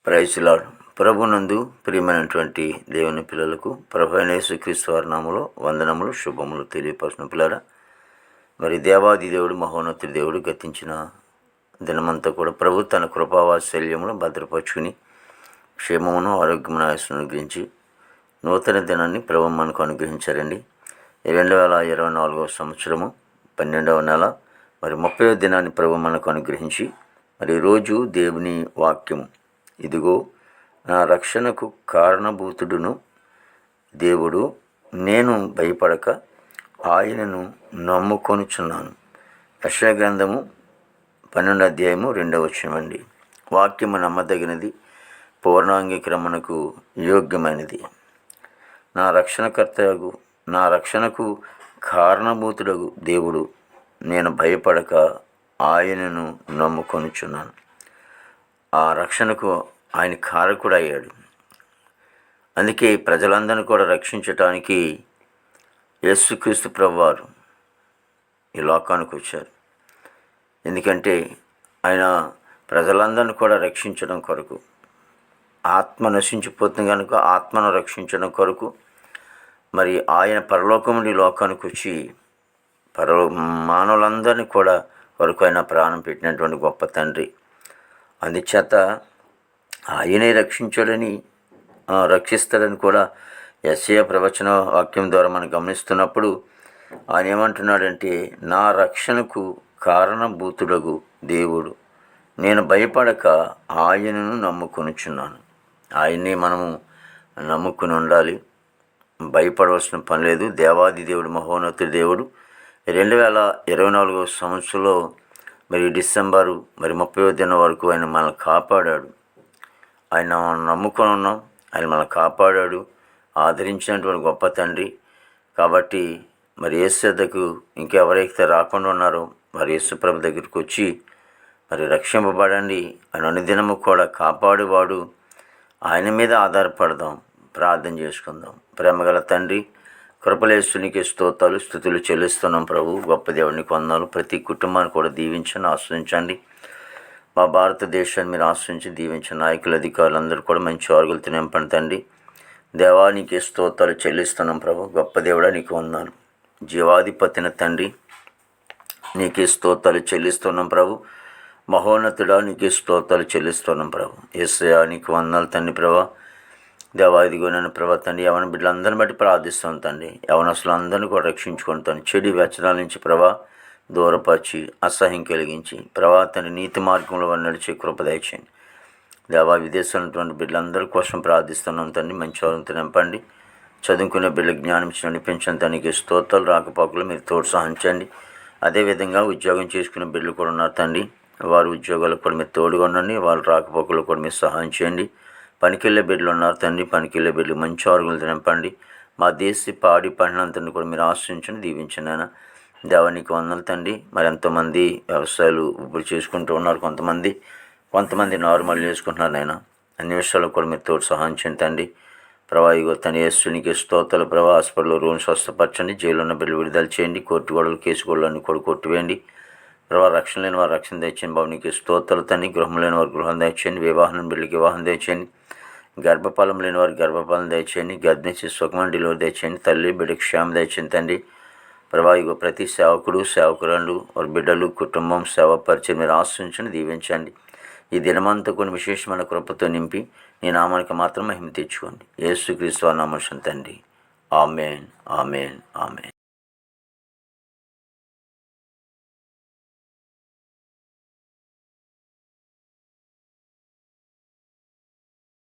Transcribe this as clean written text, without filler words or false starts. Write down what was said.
Praise lord. ప్రభునందు ప్రియమైనటువంటి దేవుని పిల్లలకు ప్రభు అయిన యేసుక్రీస్తు వారి నామములో వందనములు శుభములు తెలియపరచిన పిల్లరా, మరి దేవాది దేవుడు మహోన్నతుడి దేవుడు గతించిన దినమంతా కూడా ప్రభు తన కృపావాత్సల్యమును భద్రపరుచుకుని క్షేమమును ఆరోగ్యమును ఆయుస్సును గురించి నూతన దినాన్ని ప్రభు మనకు అనుగ్రహించారండి. 2024 సంవత్సరము 12వ నెల మరి 30వ దినాన్ని ప్రభు మనకు అనుగ్రహించి మరి రోజు దేవుని వాక్యము, ఇదిగో నా రక్షణకు కారణభూతుడును దేవుడు, నేను భయపడక ఆయనను నమ్ముకొనుచున్నాను. యెషయా గ్రంథము 12వ అధ్యాయము 2వ వచనమండి. వాక్యము నమ్మదగినది, పూర్ణాంగీకరణకు యోగ్యమైనది. నా రక్షణకు కారణభూతుడగు దేవుడు, నేను భయపడక ఆయనను నమ్ముకొనుచున్నాను. ఆ రక్షణకు ఆయన కారకుడు అయ్యాడు. అందుకే ప్రజలందరినీ కూడా రక్షించటానికి యేసుక్రీస్తు ప్రభువారు ఈ లోకానికి వచ్చారు. ఎందుకంటే ఆయన ప్రజలందరినీ కూడా రక్షించడం కొరకు, ఆత్మ నశించిపోతుంది కనుక ఆత్మను రక్షించడం కొరకు మరి ఆయన పరలోకం నుండి లోకానికి వచ్చి మానవులందరినీ కూడా వరకు ఆయన ప్రాణం పెట్టినటువంటి గొప్ప తండ్రి. అందుచేత ఆయనే రక్షిస్తాడని కూడా యెషయా ప్రవచన వాక్యం ద్వారా మనం గమనిస్తున్నప్పుడు ఆయన ఏమంటున్నాడంటే, నా రక్షణకు కారణభూతుడగు దేవుడు, నేను భయపడక ఆయనను నమ్ముకొనుచున్నాను. ఆయన్ని మనము నమ్ముకుని ఉండాలి, భయపడవలసిన పని లేదు. దేవాది దేవుడు, మహోన్నతుడి దేవుడు 2024 సంవత్సరంలో మరి డిసెంబరు 30వ దినం వరకు ఆయన మనల్ని కాపాడాడు. ఆయన నమ్ముకొని ఉన్నాం, ఆయన మనల్ని కాపాడాడు, ఆదరించినటువంటి గొప్ప తండ్రి. కాబట్టి మరి యేసు వద్దకు ఇంకెవరైతే రాకుండా ఉన్నారో మరి యేసు ప్రభు దగ్గరికి వచ్చి మరి రక్షింపబడండి. ఆయన అనుదినము కూడా కాపాడువాడు. ఆయన మీద ఆధారపడదాం, ప్రార్థన చేసుకుందాం. ప్రేమగల తండ్రి, కృపలేసునికి స్తోత్రాలు స్తుతులు చెల్లిస్తున్నాం ప్రభు. గొప్ప దేవునికి వందనాలు. ప్రతి కుటుంబాన్ని కూడా దీవించండి, ఆశ్రయించండి. మా భారతదేశాన్ని మీరు ఆశ్రయించి దీవించిన నాయకులు, అధికారులందరూ కూడా మంచి ఆరోగ్యాలతో నింపండి తండ్రి. దేవానికి స్తోత్రాలు చెల్లిస్తున్నాం ప్రభు. గొప్ప దేవుడా నీకు వందనాలు. జీవాధిపతిన తండ్రి నీకే స్తోత్రాలు చెల్లిస్తున్నాం ప్రభు. మహోన్నతుడా నీకే స్తోత్రాలు చెల్లిస్తున్నాం ప్రభు. యేసయ్యా నీకు వందనాలు తండ్రి. ప్రభా దేవా, ఇదిగో నన్ను ప్రభా తండ్రి, యవన బిడ్డలందరిని బట్టి ప్రార్థిస్తాను తండ్రి. యవనస్తులు అందరినీ కూడా రక్షించుకొని తండ్రి, చెడు వ్యసనాల నుంచి ప్రభా దూరపరిచి అసహ్యం కలిగించి ప్రభా తండ్రి నీతి మార్గంలో నడిచే కృప దయచేయండి. దేవా, విదేశాలు ఉన్నటువంటి బిడ్డలందరి కోసం ప్రార్థిస్తున్నాం తండ్రి. మంచి వారంతో నింపండి. చదువుకునే బిడ్డలకు జ్ఞానం ఇచ్చి నడిపించండి తండ్రికి స్తోత్రాలు. రాకపోకలు మీరు ప్రోత్సహించండి. అదేవిధంగా ఉద్యోగం చేసుకునే బిడ్డలు కూడా ఉన్నారు తండ్రి. వారి ఉద్యోగాలకు కూడా మీరు తోడుగా ఉండండి. వాళ్ళ రాకపోకలు కూడా మీరు సహాయం చేయండి. పనికెళ్ళే బిడ్డలు ఉన్నారు తండ్రి. పనికెళ్ళే బిడ్డలు మంచి ఆరోగ్యాలతో నింపండి. మా దేశీ పాడి పంటలంతా కూడా మీరు ఆశ్రయించండి, దీవించండి ఆయన. దేవానికి వందలు తండ్రి. మరి ఎంతోమంది వ్యవసాయాలు ఇప్పుడు చేసుకుంటూ ఉన్నారు, కొంతమంది నార్మల్ చేసుకుంటున్నారు నాయన. అన్ని విషయాల్లో కూడా మీరు తోడు సహాయం చేయండి తండ్రి. ప్రభావిగో తన యేసునికి స్తోత్రాలు. ప్రభా హాస్పిటల్లో రూమ్ స్వస్థపరచండి. జైలు ఉన్న బిడ్డలు విడుదల చేయండి. కోర్టు గొడవలు కేసు గొడవలు అన్నీ కూడా కొట్టివేయండి. ప్రభా రక్షణ లేని వారు రక్షణ తెచ్చేయండి. భవనికి స్తోత్రాలు తండ్రి. గృహం లేని వారు గృహం దయచేయండి. వివాహం బిడ్డలకి వివాహం దయచేయండి. గర్భఫలం లేని వారికి గర్భఫలం దయచేయండి. గర్భిణీ సుఖమైన డెలివరీ దయచేయండి. తల్లి బిడ్డ క్షేమం దయచేయండి తండ్రి. ప్రభావిగో ప్రతి సేవకుడు సేవకురాలు వారి బిడ్డలు కుటుంబం సేవ పరిచయం మీరు ఆశ్రయించండి, దీవించండి. ఈ దినమంతా కొన్ని విశేషమైన కృపతో నింపి నీ నామానికి మాత్రం మహిమ తెచ్చుకోండి. యేసుక్రీస్తు నామమున తండ్రి. ఆమేన్, ఆమేన్, ఆమేన్.